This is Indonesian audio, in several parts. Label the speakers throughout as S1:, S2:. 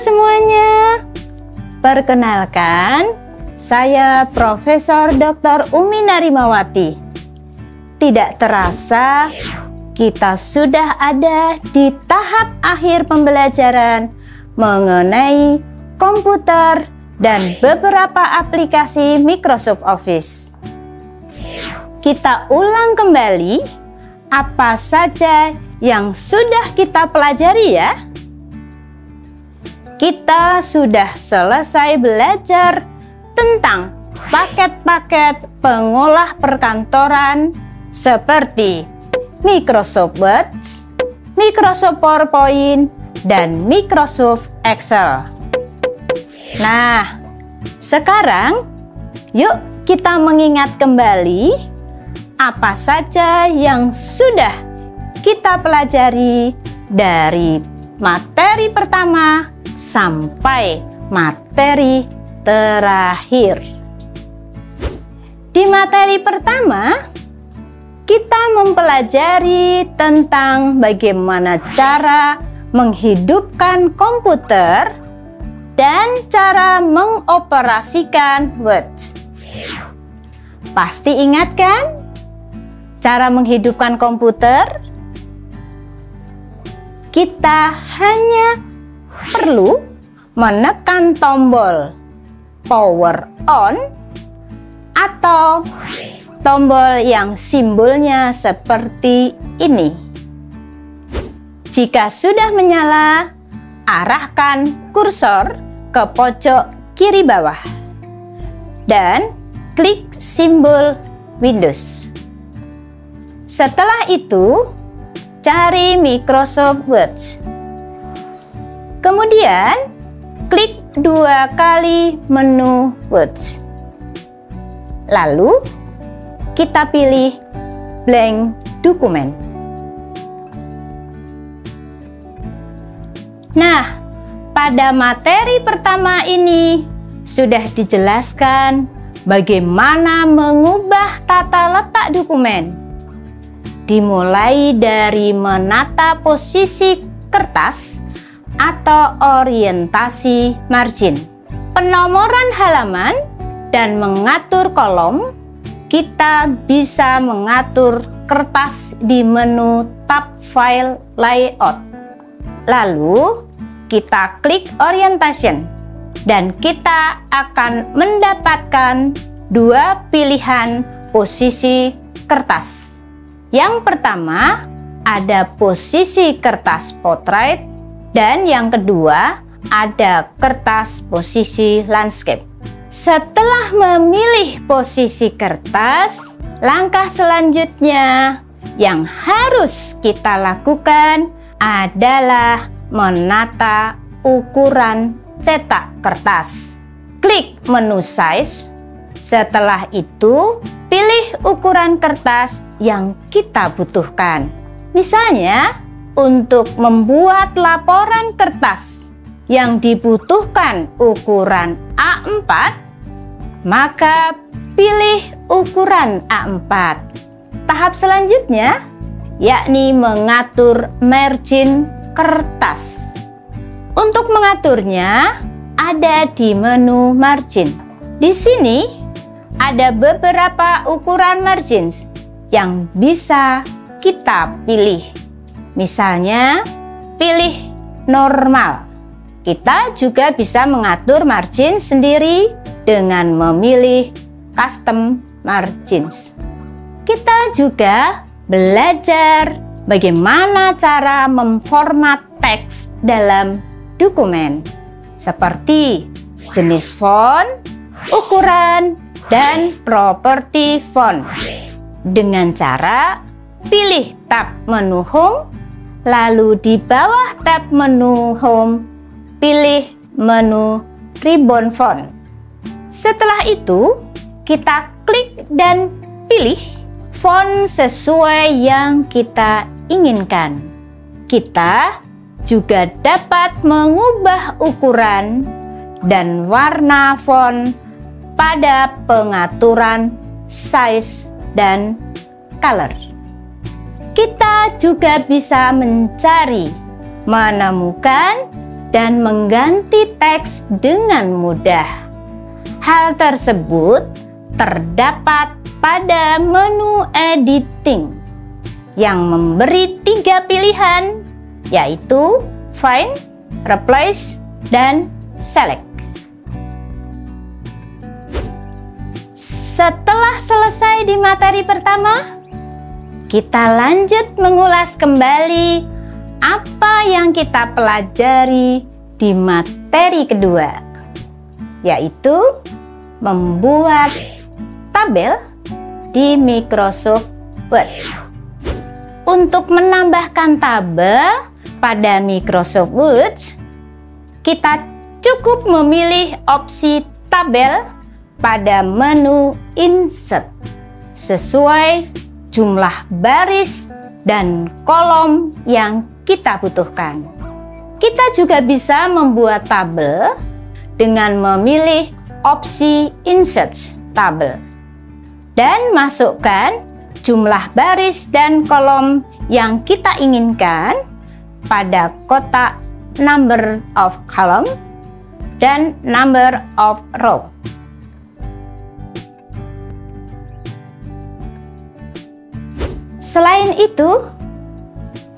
S1: semuanya. Perkenalkan, saya Profesor Dr. Umi Narimawati. Tidak terasa, kita sudah ada di tahap akhir pembelajaran mengenai komputer dan beberapa aplikasi Microsoft Office. Kita ulang kembali apa saja yang sudah kita pelajari ya. Kita sudah selesai belajar tentang paket-paket pengolah perkantoran seperti Microsoft Word, Microsoft PowerPoint, dan Microsoft Excel. Nah, sekarang yuk kita mengingat kembali apa saja yang sudah kita pelajari dari materi pertama sampai materi terakhir. Di materi pertama, kita mempelajari tentang bagaimana cara menghidupkan komputer dan cara mengoperasikan Word. Pasti ingat kan cara menghidupkan komputer? Kita hanya perlu menekan tombol power on atau tombol yang simbolnya seperti ini. Jika sudah menyala, arahkan kursor ke pojok kiri bawah dan klik simbol Windows. Setelah itu, cari Microsoft Word. Kemudian, klik 2 kali menu Word. Lalu, kita pilih blank dokumen. Nah, pada materi pertama ini sudah dijelaskan bagaimana mengubah tata letak dokumen. Dimulai dari menata posisi kertas atau orientasi margin, penomoran halaman, dan mengatur kolom. Kita bisa mengatur kertas di menu tab file layout. Lalu kita klik orientation dan kita akan mendapatkan 2 pilihan posisi kertas. Yang pertama ada posisi kertas portrait dan yang kedua ada kertas posisi landscape. Setelah memilih posisi kertas, langkah selanjutnya yang harus kita lakukan adalah menata ukuran cetak kertas. Klik menu size. Setelah itu, pilih ukuran kertas yang kita butuhkan. Misalnya, untuk membuat laporan kertas yang dibutuhkan ukuran A4, maka pilih ukuran A4. Tahap selanjutnya yakni mengatur margin kertas. Untuk mengaturnya ada di menu margin. Di sini ada beberapa ukuran margins yang bisa kita pilih. Misalnya, pilih normal. Kita juga bisa mengatur margin sendiri dengan memilih custom margins. Kita juga belajar bagaimana cara memformat teks dalam dokumen, seperti jenis font, ukuran, dan properti font. Dengan cara pilih tab menu home, lalu di bawah tab menu home, pilih menu ribbon font. Setelah itu, kita klik dan pilih font sesuai yang kita inginkan. Kita juga dapat mengubah ukuran dan warna font pada pengaturan size dan color. Kita juga bisa mencari, menemukan, dan mengganti teks dengan mudah. Hal tersebut terdapat pada menu editing yang memberi 3 pilihan, yaitu Find, Replace, dan Select. Setelah selesai di materi pertama, kita lanjut mengulas kembali apa yang kita pelajari di materi kedua, yaitu membuat tabel di Microsoft Word. Untuk menambahkan tabel pada Microsoft Word, kita cukup memilih opsi tabel pada menu Insert sesuai jumlah baris dan kolom yang kita butuhkan. Kita juga bisa membuat tabel dengan memilih opsi Insert Table dan masukkan jumlah baris dan kolom yang kita inginkan pada kotak Number of Column dan Number of Row. Selain itu,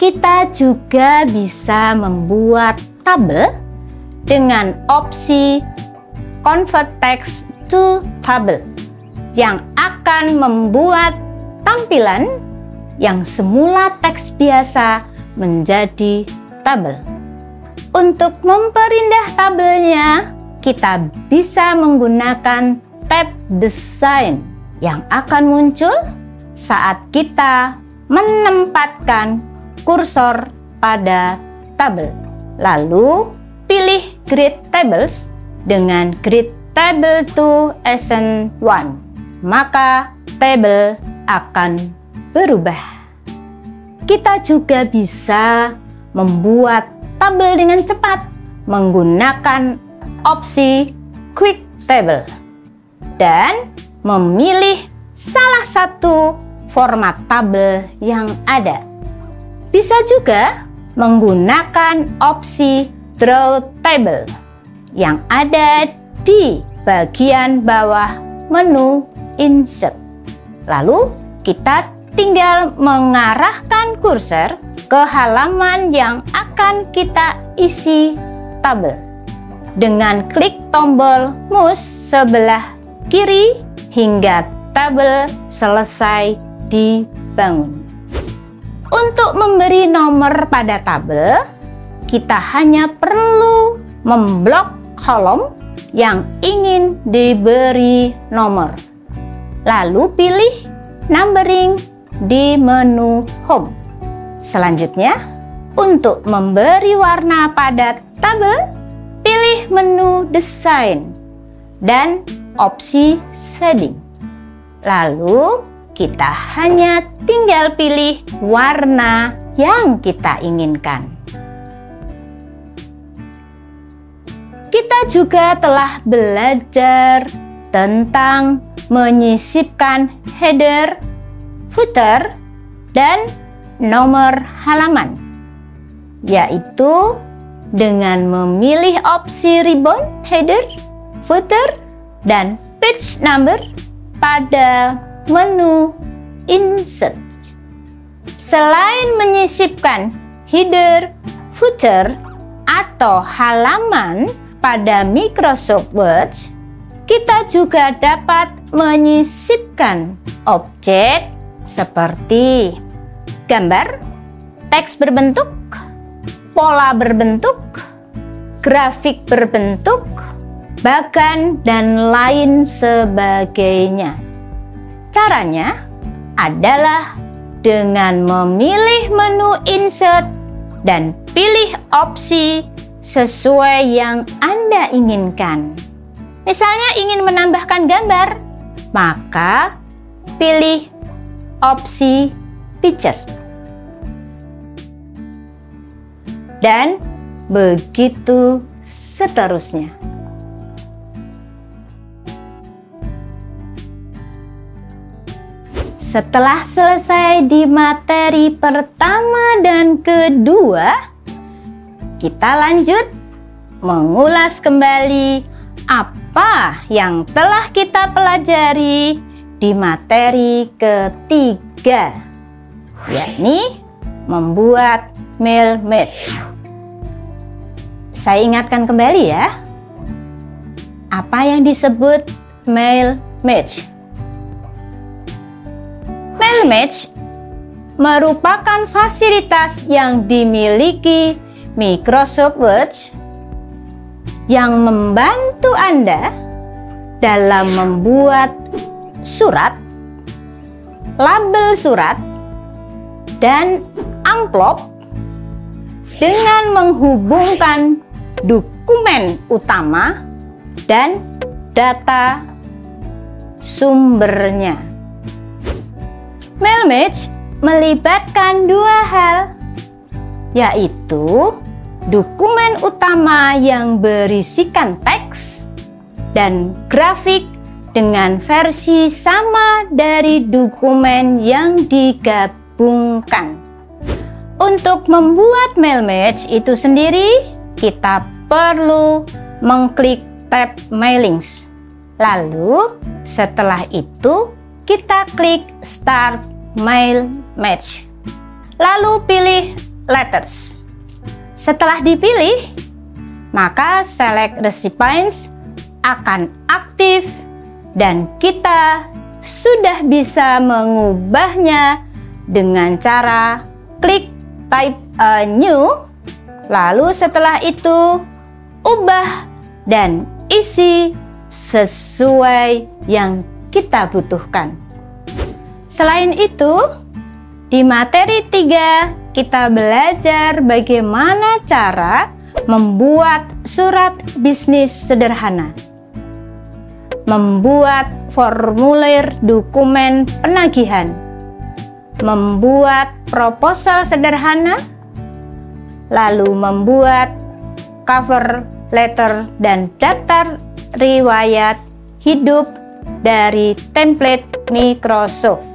S1: kita juga bisa membuat tabel dengan opsi Convert Text to Table yang akan membuat tampilan yang semula teks biasa menjadi tabel. Untuk memperindah tabelnya, kita bisa menggunakan tab Design yang akan muncul saat kita menempatkan kursor pada tabel. Lalu pilih Grid Tables dengan Grid Table to Ascend 1, maka tabel akan berubah. Kita juga bisa membuat tabel dengan cepat menggunakan opsi Quick Table dan memilih salah satu format tabel yang ada. Bisa juga menggunakan opsi Draw Table yang ada di bagian bawah menu Insert. Lalu kita tinggal mengarahkan kursor ke halaman yang akan kita isi tabel dengan klik tombol mouse sebelah kiri hingga tabel selesai dibangun. Untuk memberi nomor pada tabel, kita hanya perlu memblok kolom yang ingin diberi nomor. Lalu pilih numbering di menu Home. Selanjutnya, untuk memberi warna pada tabel, pilih menu Design dan opsi Shading. Lalu kita hanya tinggal pilih warna yang kita inginkan. Kita juga telah belajar tentang menyisipkan header, footer, dan nomor halaman, yaitu dengan memilih opsi ribbon header, footer, dan page number pada menu Insert. Selain menyisipkan header, footer, atau halaman pada Microsoft Word, kita juga dapat menyisipkan objek seperti gambar, teks berbentuk, pola berbentuk, grafik berbentuk, bagan, dan lain sebagainya. Caranya adalah dengan memilih menu Insert dan pilih opsi sesuai yang Anda inginkan. Misalnya ingin menambahkan gambar, maka pilih opsi Picture. Dan begitu seterusnya. Setelah selesai di materi pertama dan kedua, kita lanjut mengulas kembali apa yang telah kita pelajari di materi ketiga, yakni membuat mail match. Saya ingatkan kembali ya, apa yang disebut mail match? Mail match merupakan fasilitas yang dimiliki Microsoft Word yang membantu Anda dalam membuat surat, label surat, dan amplop dengan menghubungkan dokumen utama dan data sumbernya. Mail match melibatkan dua hal, yaitu dokumen utama yang berisikan teks dan grafik dengan versi sama dari dokumen yang digabungkan. Untuk membuat mail match itu sendiri, kita perlu mengklik tab Mailings. Lalu setelah itu kita klik Start Mail Match. Lalu pilih Letters. Setelah dipilih, maka Select Recipients akan aktif dan kita sudah bisa mengubahnya dengan cara klik Type a New. Lalu setelah itu ubah dan isi sesuai yang kita butuhkan. Selain itu, di materi 3 kita belajar bagaimana cara membuat surat bisnis sederhana, membuat formulir dokumen penagihan, membuat proposal sederhana, lalu membuat cover letter dan daftar riwayat hidup dari template Microsoft.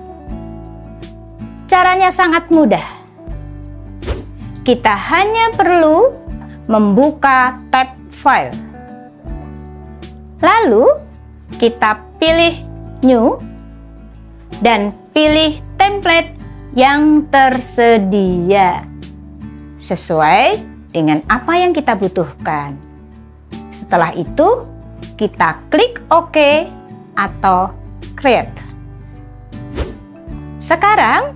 S1: Caranya sangat mudah. Kita hanya perlu membuka tab file. Lalu kita pilih New dan pilih template yang tersedia sesuai dengan apa yang kita butuhkan. Setelah itu, kita klik OK atau Create. Sekarang,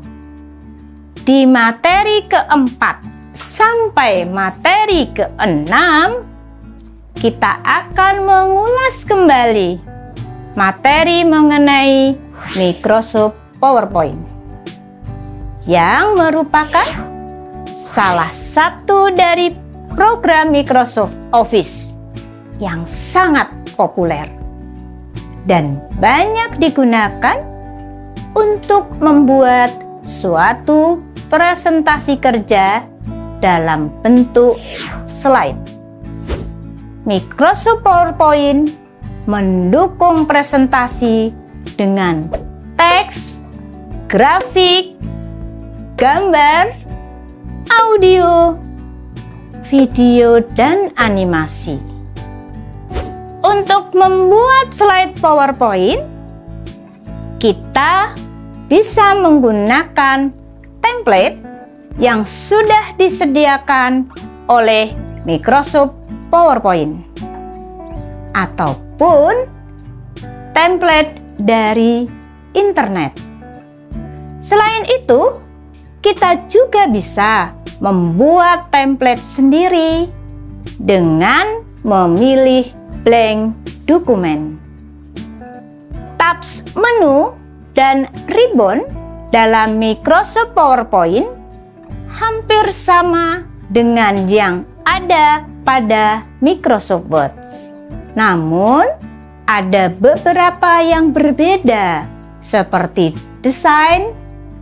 S1: di materi keempat sampai materi keenam, kita akan mengulas kembali materi mengenai Microsoft PowerPoint, yang merupakan salah satu dari program Microsoft Office yang sangat populer dan banyak digunakan untuk membuat suatu presentasi kerja dalam bentuk slide. Microsoft PowerPoint mendukung presentasi dengan teks, grafik, gambar, audio, video, dan animasi. Untuk membuat slide PowerPoint, kita bisa menggunakan template yang sudah disediakan oleh Microsoft PowerPoint ataupun template dari internet. Selain itu, kita juga bisa membuat template sendiri dengan memilih blank dokumen. Tabs menu dan ribbon dalam Microsoft PowerPoint hampir sama dengan yang ada pada Microsoft Word. Namun, ada beberapa yang berbeda seperti desain,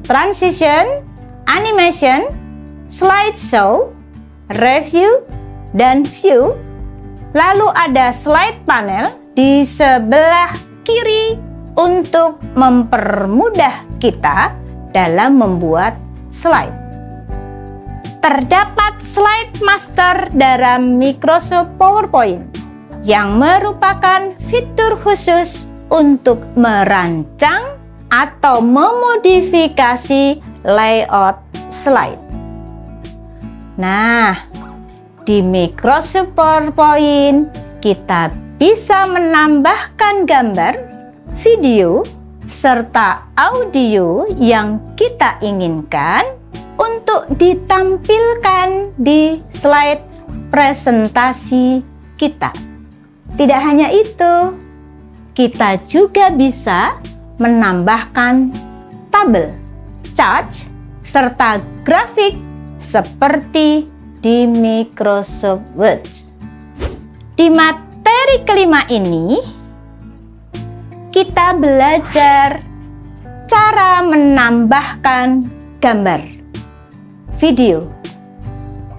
S1: transition, animation, slideshow, review, dan view. Lalu ada slide panel di sebelah kiri untuk mempermudah kita dalam membuat slide. terdapat slide master dalam Microsoft PowerPoint yang merupakan fitur khusus untuk merancang atau memodifikasi layout slide. Nah, di Microsoft PowerPoint kita bisa menambahkan gambar, video, serta audio yang kita inginkan untuk ditampilkan di slide presentasi kita. Tidak hanya itu, kita juga bisa menambahkan tabel, chart, serta grafik seperti di Microsoft Word. Di materi kelima ini, kita belajar cara menambahkan gambar, video,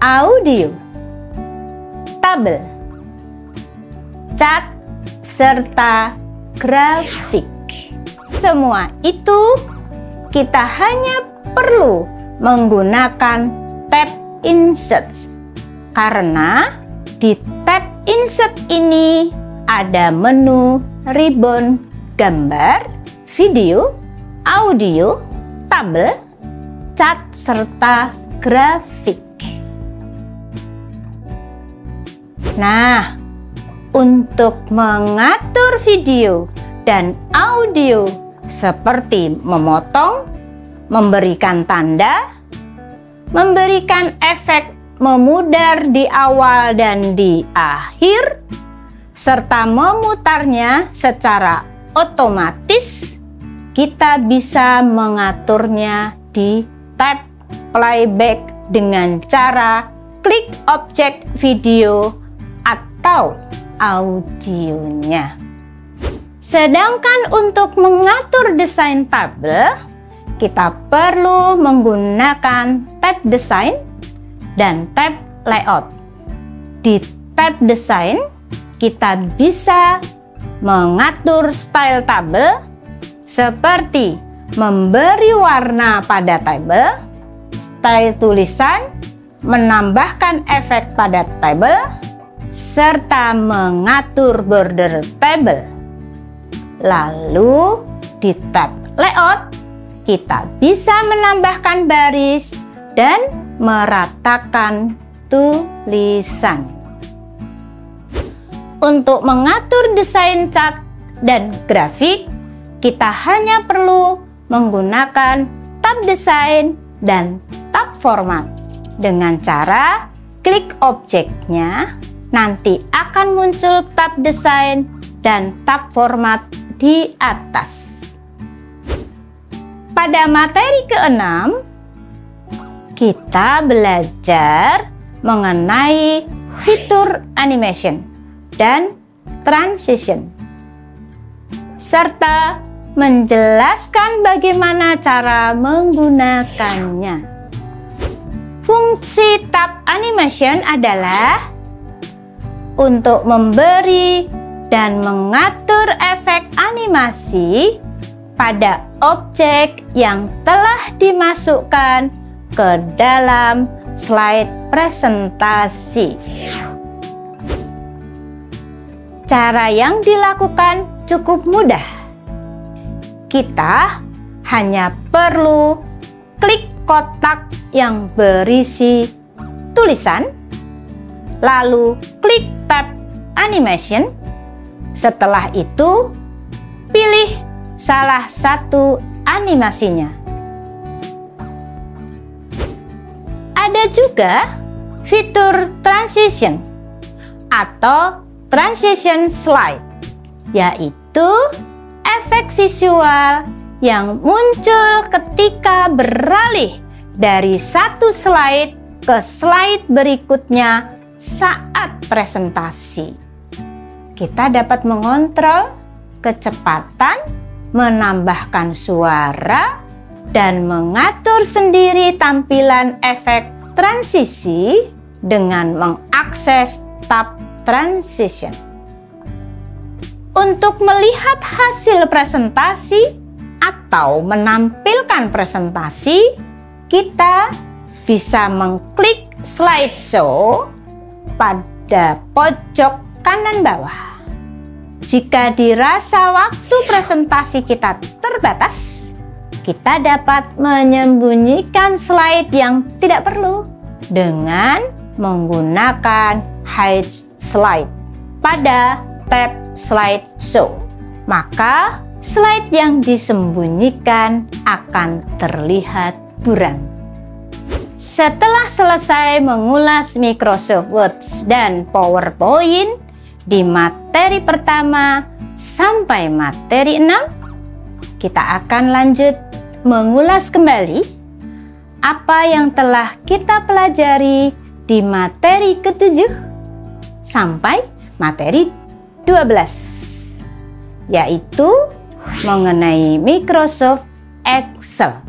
S1: audio, tabel, cat, serta grafik. Semua itu kita hanya perlu menggunakan tab Insert, karena di tab Insert ini ada menu ribbon gambar, video, audio, tabel, cat, serta grafik. Nah, untuk mengatur video dan audio seperti memotong, memberikan tanda, memberikan efek memudar di awal dan di akhir, serta memutarnya secara otomatis, kita bisa mengaturnya di tab playback dengan cara klik objek video atau audionya. Sedangkan untuk mengatur desain tabel, kita perlu menggunakan tab desain dan tab layout. Di tab desain, kita bisa mengatur style tabel seperti memberi warna pada tabel, style tulisan, menambahkan efek pada tabel, serta mengatur border tabel. Lalu di tab layout, kita bisa menambahkan baris dan meratakan tulisan. Untuk mengatur desain chart dan grafik, kita hanya perlu menggunakan tab desain dan tab format. Dengan cara klik objeknya, nanti akan muncul tab desain dan tab format di atas. Pada materi ke-6, kita belajar mengenai fitur animation dan transition, serta menjelaskan bagaimana cara menggunakannya. Fungsi tab animation adalah untuk memberi dan mengatur efek animasi pada objek yang telah dimasukkan ke dalam slide presentasi. Cara yang dilakukan cukup mudah. Kita hanya perlu klik kotak yang berisi tulisan, lalu klik tab animation. Setelah itu, pilih salah satu animasinya. Ada juga fitur transition atau transition slide, yaitu efek visual yang muncul ketika beralih dari satu slide ke slide berikutnya saat presentasi. Kita dapat mengontrol kecepatan, menambahkan suara, dan mengatur sendiri tampilan efek transisi dengan mengakses tab transition. Untuk melihat hasil presentasi atau menampilkan presentasi, kita bisa mengklik slideshow pada pojok kanan bawah. Jika dirasa waktu presentasi kita terbatas, kita dapat menyembunyikan slide yang tidak perlu dengan menggunakan hide slide pada tab slideshow. Maka slide yang disembunyikan akan terlihat buram. Setelah selesai mengulas Microsoft Word dan PowerPoint di materi pertama sampai materi 6, kita akan lanjut mengulas kembali apa yang telah kita pelajari di materi ke-7 sampai materi 12, yaitu mengenai Microsoft Excel.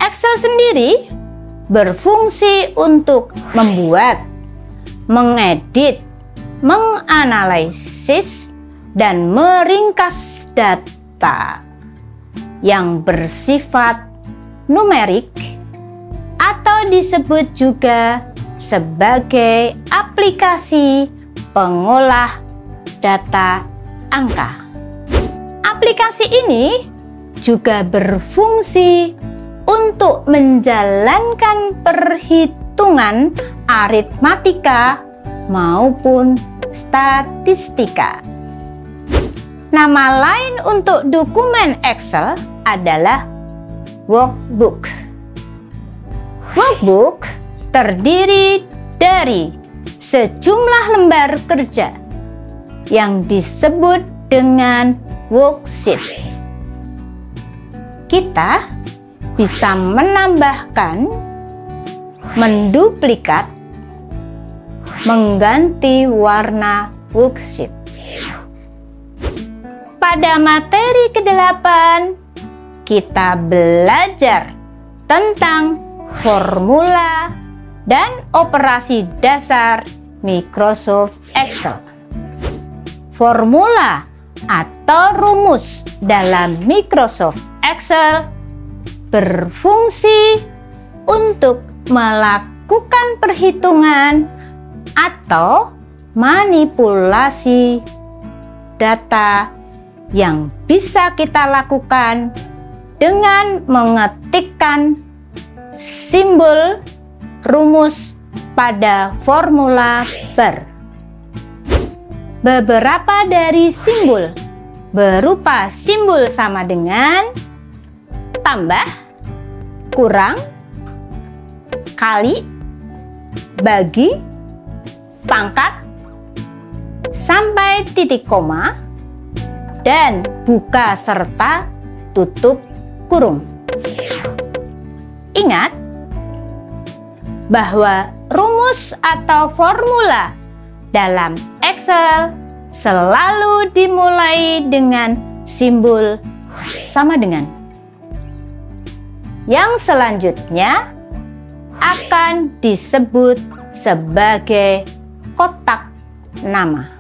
S1: Excel sendiri berfungsi untuk membuat, mengedit, menganalisis, dan meringkas data yang bersifat numerik atau disebut juga sebagai aplikasi pengolah data angka. Aplikasi ini juga berfungsi untuk menjalankan perhitungan aritmatika maupun statistika. Nama lain untuk dokumen Excel adalah workbook. Workbook terdiri dari sejumlah lembar kerja yang disebut dengan worksheet. Kita bisa menambahkan, menduplikat, mengganti warna worksheet. Pada materi ke-8, kita belajar tentang formula dan operasi dasar Microsoft Excel. Formula atau rumus dalam Microsoft Excel berfungsi untuk melakukan perhitungan atau manipulasi data yang bisa kita lakukan dengan mengetikkan simbol rumus pada formula bar. Beberapa dari simbol berupa simbol sama dengan, tambah, kurang, kali, bagi, pangkat, sampai titik koma, dan buka serta tutup kurung. Ingat bahwa rumus atau formula dalam Excel selalu dimulai dengan simbol sama dengan. Yang selanjutnya akan disebut sebagai kotak nama.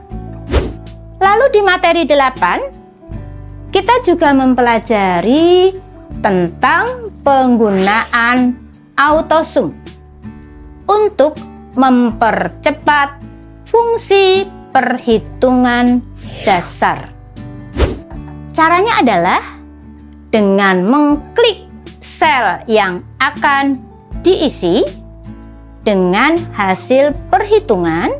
S1: Lalu di materi 8, kita juga mempelajari tentang penggunaan AutoSum untuk mempercepat fungsi perhitungan dasar. Caranya adalah dengan mengklik sel yang akan diisi dengan hasil perhitungan,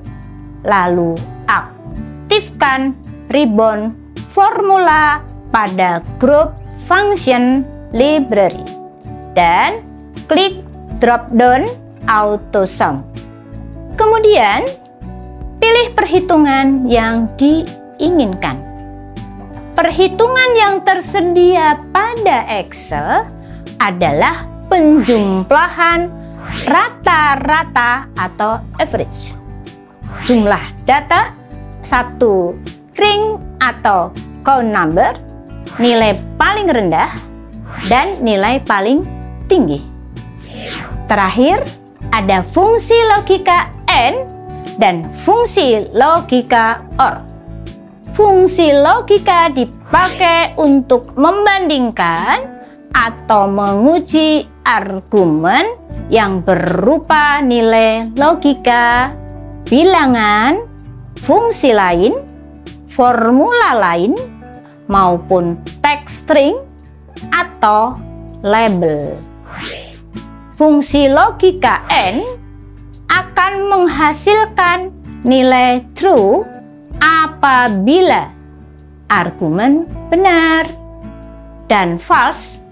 S1: lalu aktifkan ribbon formula pada grup function library dan klik drop down AutoSum. Kemudian pilih perhitungan yang diinginkan. Perhitungan yang tersedia pada Excel adalah penjumlahan rata-rata atau average. Jumlah data, satu ring atau count number, nilai paling rendah, dan nilai paling tinggi. Terakhir, ada fungsi logika AND dan fungsi logika OR. Fungsi logika dipakai untuk membandingkan atau menguji argumen yang berupa nilai logika, bilangan, fungsi lain, formula lain, maupun teks string atau label. Fungsi logika N akan menghasilkan nilai true apabila argumen benar dan false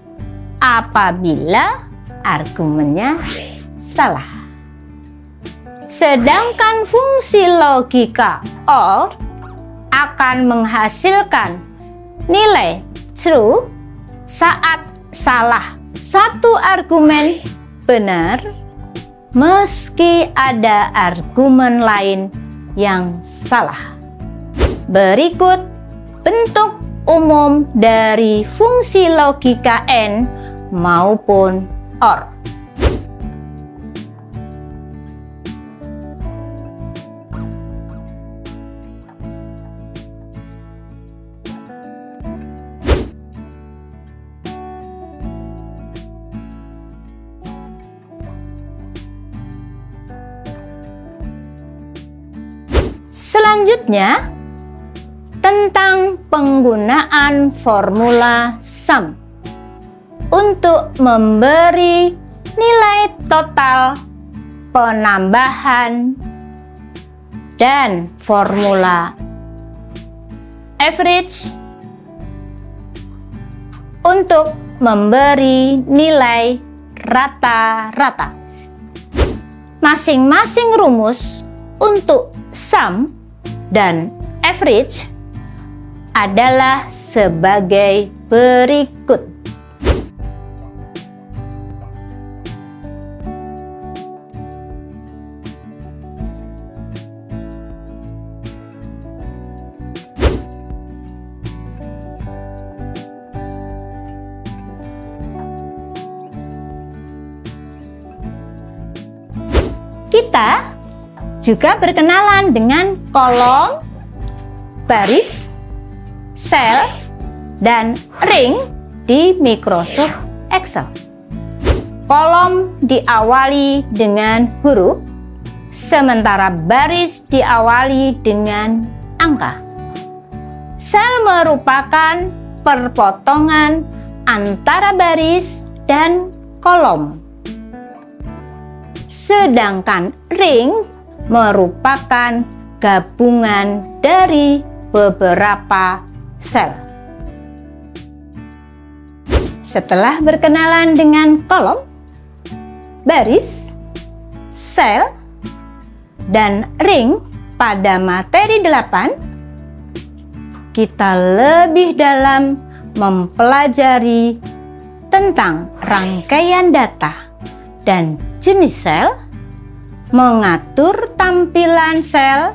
S1: apabila argumennya salah. Sedangkan fungsi logika OR akan menghasilkan nilai true saat salah satu argumen benar meski ada argumen lain yang salah. Berikut bentuk umum dari fungsi logika N maupun OR. Selanjutnya, tentang penggunaan formula sum untuk memberi nilai total, penambahan, dan formula average untuk memberi nilai rata-rata. Masing-masing rumus untuk sum dan average adalah sebagai berikut. Kita juga berkenalan dengan kolom, baris, sel, dan ring di Microsoft Excel. Kolom diawali dengan huruf, sementara baris diawali dengan angka. Sel merupakan perpotongan antara baris dan kolom. Sedangkan ring merupakan gabungan dari beberapa sel. Setelah berkenalan dengan kolom, baris, sel, dan ring pada materi 8, kita lebih dalam mempelajari tentang rangkaian data dan jenis sel, mengatur tampilan sel,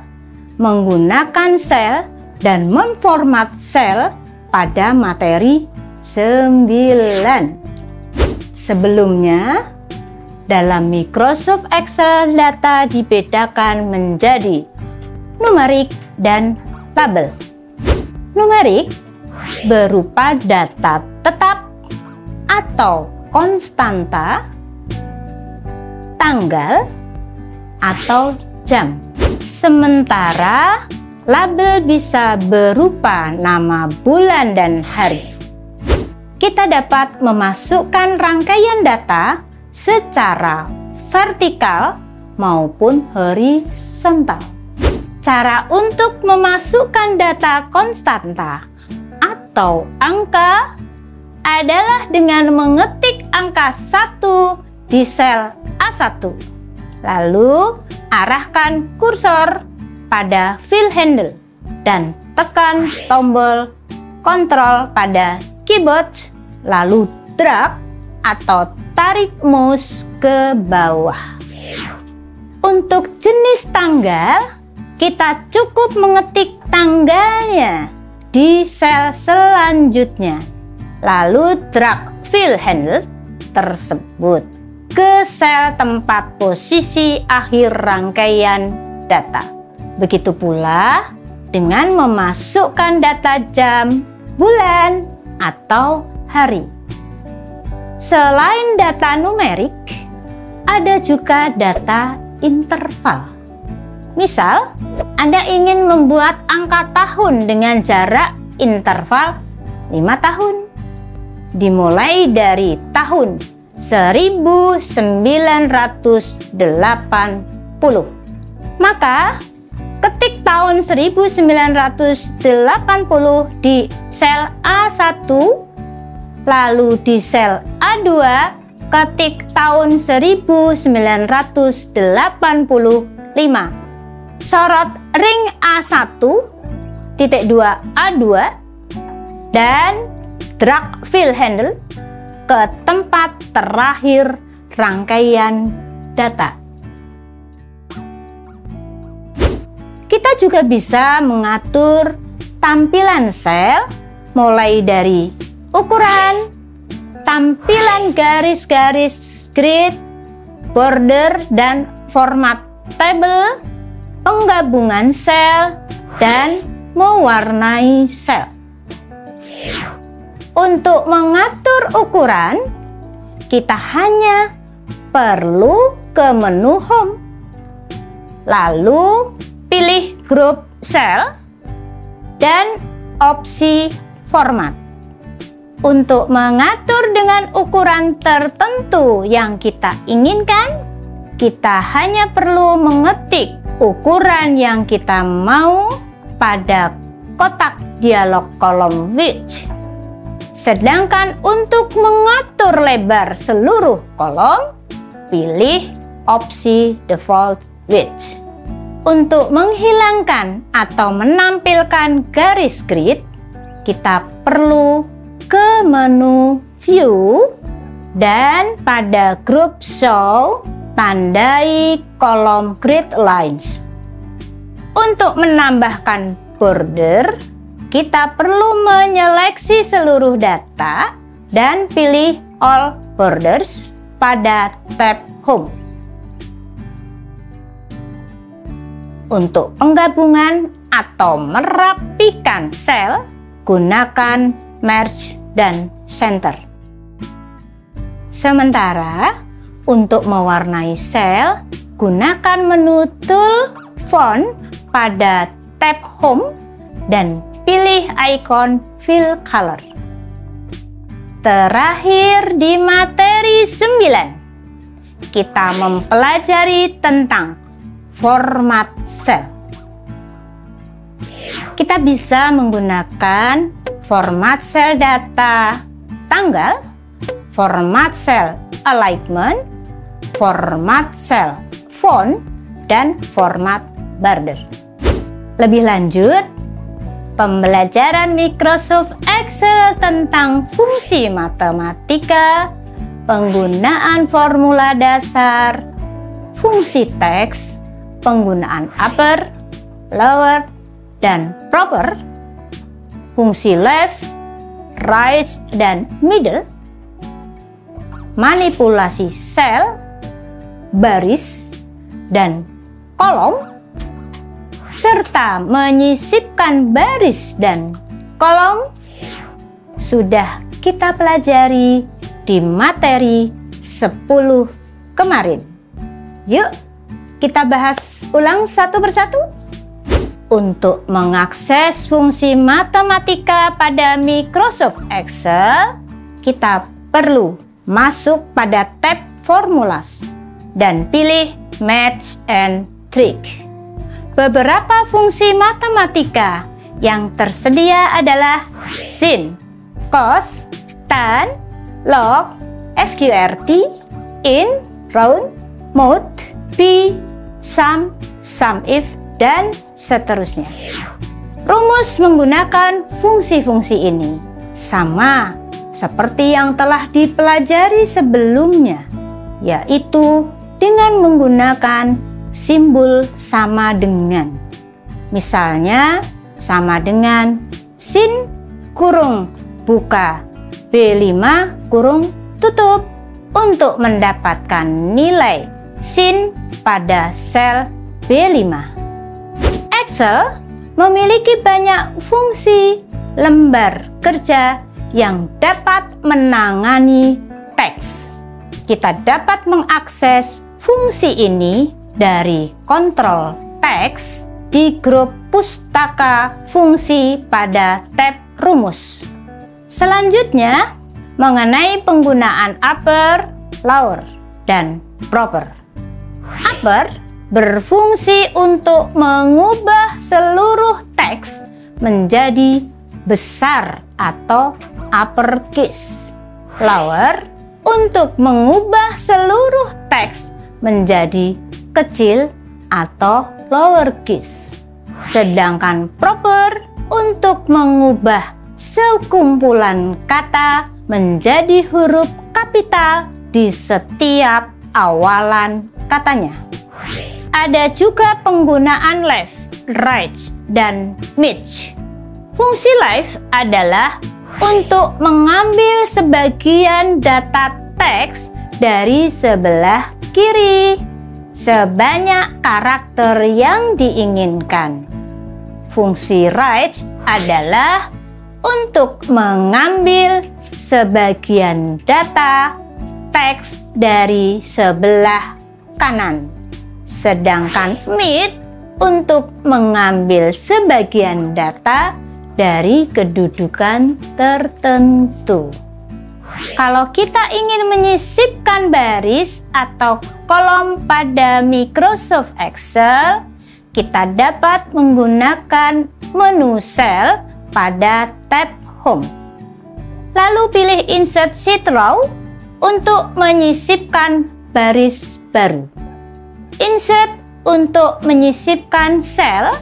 S1: menggunakan sel, dan memformat sel pada materi 9. Sebelumnya, dalam Microsoft Excel data dibedakan menjadi numerik dan tabel. Numerik berupa data tetap atau konstanta, tanggal, atau jam. Sementara label bisa berupa nama bulan dan hari. Kita dapat memasukkan rangkaian data secara vertikal maupun horizontal. Cara untuk memasukkan data konstanta atau angka adalah dengan mengetik angka 1 di sel A1. Lalu arahkan kursor pada file handle dan tekan tombol kontrol pada keyboard, lalu drag atau tarik mouse ke bawah. Untuk jenis tanggal, kita cukup mengetik tanggalnya di sel selanjutnya, lalu drag file handle tersebut ke sel tempat posisi akhir rangkaian data. Begitu pula dengan memasukkan data jam, bulan, atau hari. Selain data numerik, ada juga data interval. Misal, Anda ingin membuat angka tahun dengan jarak interval 5 tahun. Dimulai dari tahun 1980. Maka, ketik tahun 1980 di sel A1, lalu di sel A2 ketik tahun 1985. Sorot ring A1, titik 2 A2, dan drag fill handle ke tempat terakhir rangkaian data. Kita juga bisa mengatur tampilan sel mulai dari ukuran, tampilan garis-garis grid, border, dan format tabel, penggabungan sel, dan mewarnai sel. Untuk mengatur ukuran, kita hanya perlu ke menu Home, lalu pilih grup sel dan opsi format. Untuk mengatur dengan ukuran tertentu yang kita inginkan, kita hanya perlu mengetik ukuran yang kita mau pada kotak dialog kolom width. Sedangkan untuk mengatur lebar seluruh kolom, pilih opsi default width. Untuk menghilangkan atau menampilkan garis grid, kita perlu ke menu View dan pada grup Show, tandai kolom grid lines. Untuk menambahkan border, kita perlu menyeleksi seluruh data dan pilih All Borders pada tab Home. Untuk penggabungan atau merapikan sel, gunakan Merge dan Center. Sementara untuk mewarnai sel, gunakan menu Tool Font pada tab Home dan pilih ikon Fill Color. Terakhir di materi 9, kita mempelajari tentang format sel. Kita bisa menggunakan format sel data tanggal, format sel alignment, format sel font, dan format border. Lebih lanjut, pembelajaran Microsoft Excel tentang fungsi matematika, penggunaan formula dasar, fungsi teks, penggunaan upper, lower, dan proper, fungsi left, right, dan middle, manipulasi sel, baris, dan kolom, serta menyisipkan baris dan kolom sudah kita pelajari di materi 10 kemarin. Yuk, kita bahas ulang satu persatu. Untuk mengakses fungsi matematika pada Microsoft Excel, kita perlu masuk pada tab Formulas dan pilih Match and Trick. Beberapa fungsi matematika yang tersedia adalah sin, cos, tan, log, sqrt, in, round, mod, pi, sum, SUMIF, dan seterusnya. Rumus menggunakan fungsi-fungsi ini sama seperti yang telah dipelajari sebelumnya, yaitu dengan menggunakan simbol sama dengan. Misalnya, sama dengan sin kurung buka B5 kurung tutup untuk mendapatkan nilai sin pada sel B5. Excel memiliki banyak fungsi lembar kerja yang dapat menangani teks. Kita dapat mengakses fungsi ini dari kontrol teks di grup pustaka fungsi pada tab rumus. Selanjutnya, mengenai penggunaan upper, lower, dan proper. Upper berfungsi untuk mengubah seluruh teks menjadi besar atau uppercase. Lower untuk mengubah seluruh teks menjadi kecil atau lowercase. Sedangkan proper untuk mengubah sekumpulan kata menjadi huruf kapital di setiap awalan katanya. Ada juga penggunaan left, right, dan midge. Fungsi left adalah untuk mengambil sebagian data teks dari sebelah kiri sebanyak karakter yang diinginkan. Fungsi right adalah untuk mengambil sebagian data teks dari sebelah kanan. Sedangkan mid untuk mengambil sebagian data dari kedudukan tertentu. Kalau kita ingin menyisipkan baris atau kolom pada Microsoft Excel, kita dapat menggunakan menu Cell pada tab Home. Lalu pilih Insert Sheet Row untuk menyisipkan baris baru. Insert untuk menyisipkan sel,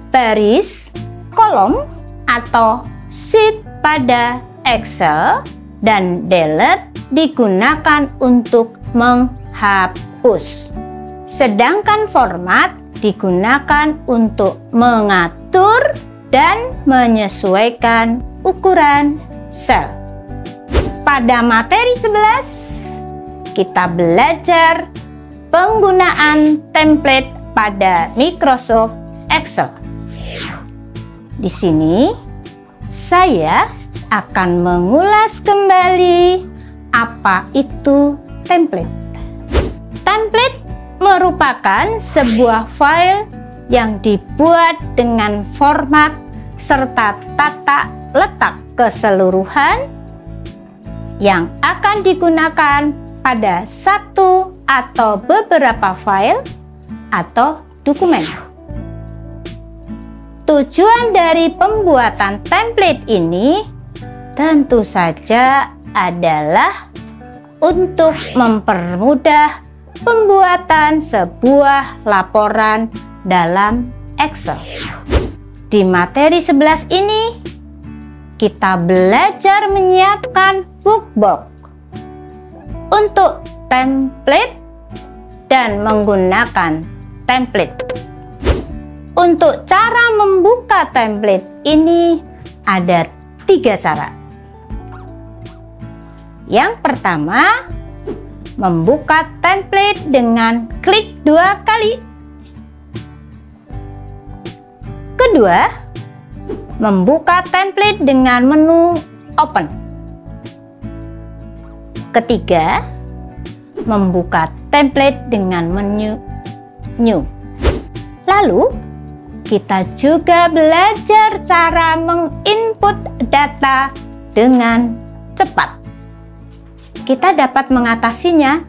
S1: baris, kolom, atau sheet pada Excel, dan Delete digunakan untuk menghapus. Sedangkan Format digunakan untuk mengatur dan menyesuaikan ukuran sel. Pada materi 11, kita belajar penggunaan template pada Microsoft Excel. Di sini, saya akan mengulas kembali apa itu template. Template merupakan sebuah file yang dibuat dengan format serta tata letak keseluruhan yang akan digunakan pada satu atau beberapa file atau dokumen. Tujuan dari pembuatan template ini tentu saja adalah untuk mempermudah pembuatan sebuah laporan dalam Excel. Di materi 11 ini, kita belajar menyiapkan workbook untuk template dan menggunakan template. Untuk cara membuka template ini ada 3 cara. Yang pertama, membuka template dengan klik 2 kali. Kedua, membuka template dengan menu Open. Ketiga, membuka template dengan menu New. Lalu, kita juga belajar cara menginput data dengan cepat. Kita dapat mengatasinya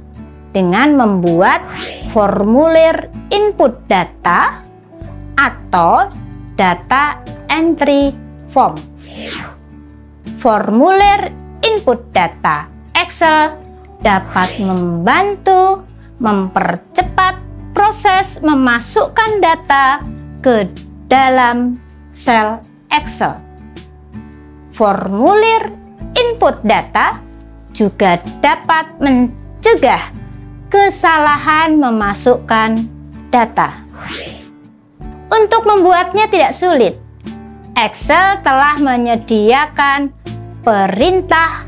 S1: dengan membuat formulir input data atau data entry form. Formulir input data Excel dapat membantu mempercepat proses memasukkan data ke dalam sel Excel. Formulir input data juga dapat mencegah kesalahan memasukkan data. Untuk membuatnya tidak sulit. Excel telah menyediakan perintah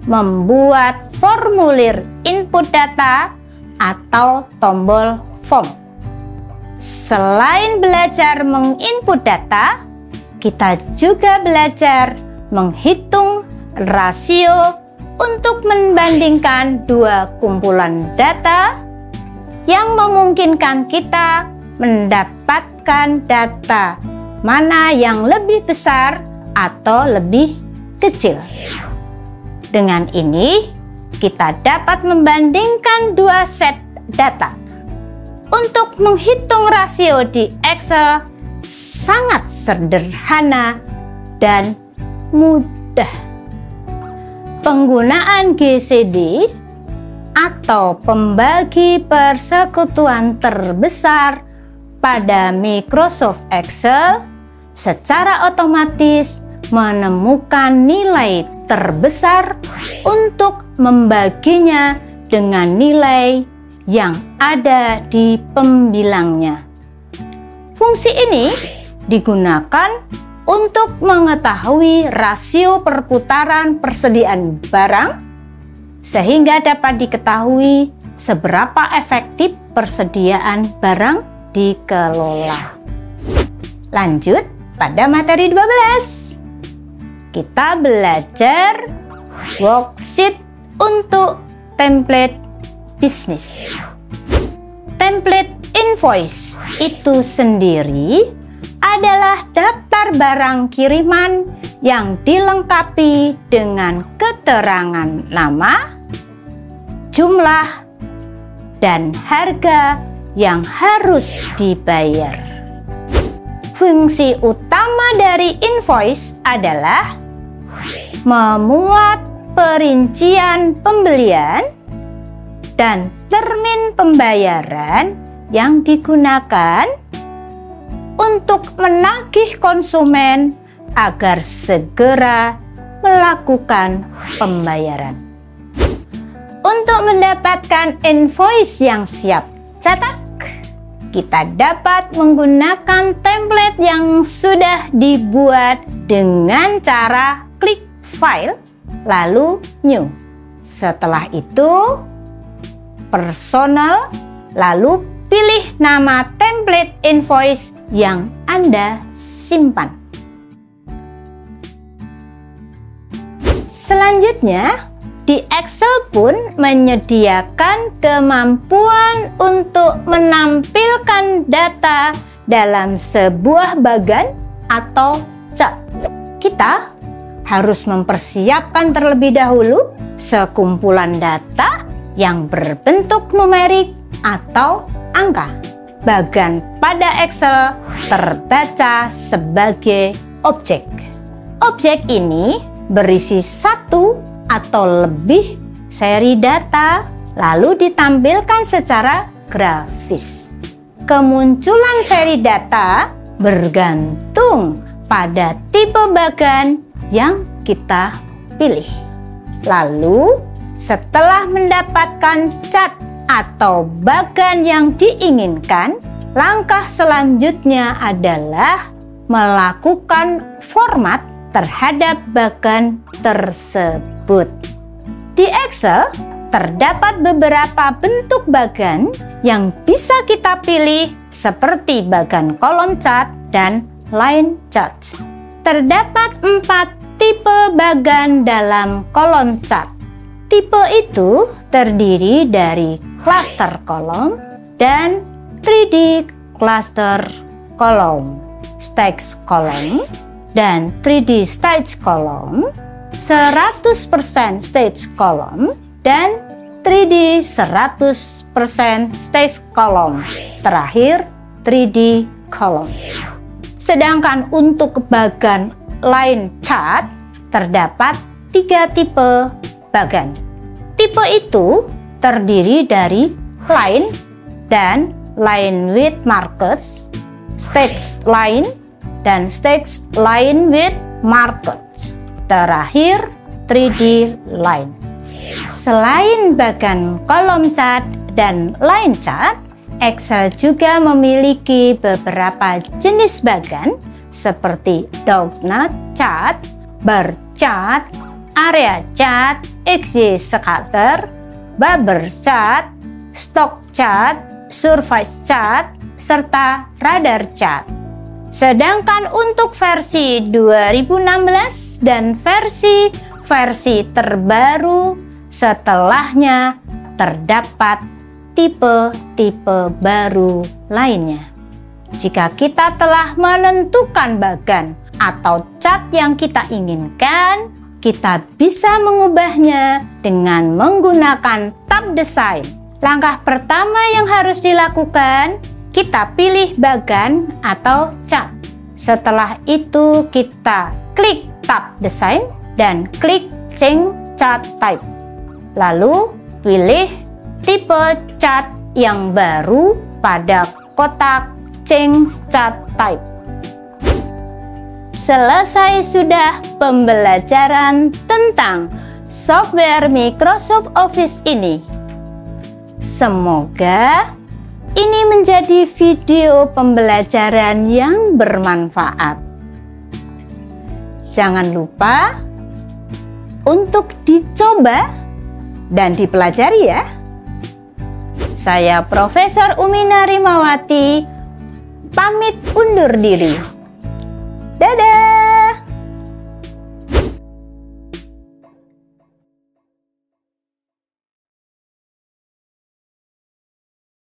S1: membuat formulir input data atau tombol form. Selain belajar menginput data, kita juga belajar menghitung rasio untuk membandingkan dua kumpulan data yang memungkinkan kita mendapatkan data mana yang lebih besar atau lebih kecil. Dengan ini, kita dapat membandingkan dua set data. Untuk menghitung rasio di Excel sangat sederhana dan mudah. Penggunaan GCD atau pembagi persekutuan terbesar pada Microsoft Excel secara otomatis menemukan nilai terbesar untuk membaginya dengan nilai yang ada di pembilangnya. Fungsi ini digunakan untuk mengetahui rasio perputaran persediaan barang sehingga dapat diketahui seberapa efektif persediaan barang dikelola. Lanjut pada materi 12. Kita belajar worksheet untuk template bisnis. Template invoice itu sendiri adalah daftar barang kiriman yang dilengkapi dengan keterangan nama, jumlah, dan harga yang harus dibayar. Fungsi utama dari invoice adalah memuat perincian pembelian dan termin pembayaran yang digunakan untuk menagih konsumen agar segera melakukan pembayaran. Untuk mendapatkan invoice yang siap cetak, kita dapat menggunakan template yang sudah dibuat dengan cara klik file, lalu new. Setelah itu, personal, lalu pilih nama template invoice yang Anda simpan. Selanjutnya, di Excel pun menyediakan kemampuan untuk menampilkan data dalam sebuah bagan atau chart. Kita harus mempersiapkan terlebih dahulu sekumpulan data yang berbentuk numerik atau angka. Bagan pada Excel terbaca sebagai objek. Objek ini berisi satu atau lebih seri data lalu ditampilkan secara grafis. Kemunculan seri data bergantung pada tipe bagan yang kita pilih. Lalu, setelah mendapatkan chart atau bagan yang diinginkan, langkah selanjutnya adalah melakukan format terhadap bagan tersebut. Di Excel, terdapat beberapa bentuk bagan yang bisa kita pilih seperti bagan kolom chart dan line chart. Terdapat 4 tipe bagan dalam kolom chart. Tipe itu terdiri dari cluster kolom dan 3D cluster kolom, stacks kolom, dan 3D stage kolom, 100% stage kolom, dan 3D 100% stage kolom. Terakhir, 3D kolom. Sedangkan untuk bagan line chart, terdapat 3 tipe bagan. Tipe itu terdiri dari line dan line with markers, stage line, dan stage line with markers. Terakhir, 3D line. Selain bagan kolom chart dan line chart, Excel juga memiliki beberapa jenis bagan seperti donut chart, bar chart, area chart, XY scatter, bar chart, stock chart, surface chart, serta radar chart. Sedangkan untuk versi 2016 dan versi versi terbaru, setelahnya terdapat tipe-tipe baru lainnya. Jika kita telah menentukan bagan atau cat yang kita inginkan, kita bisa mengubahnya dengan menggunakan tab desain. Langkah pertama yang harus dilakukan, kita pilih bagan atau cat. Setelah itu kita klik tab desain dan klik change chart type. Lalu pilih tipe cat yang baru pada kotak change chart type. Selesai sudah pembelajaran tentang software Microsoft Office ini. Semoga ini menjadi video pembelajaran yang bermanfaat. Jangan lupa untuk dicoba dan dipelajari ya. Saya Profesor Umi Narimawati pamit undur diri. Dadah!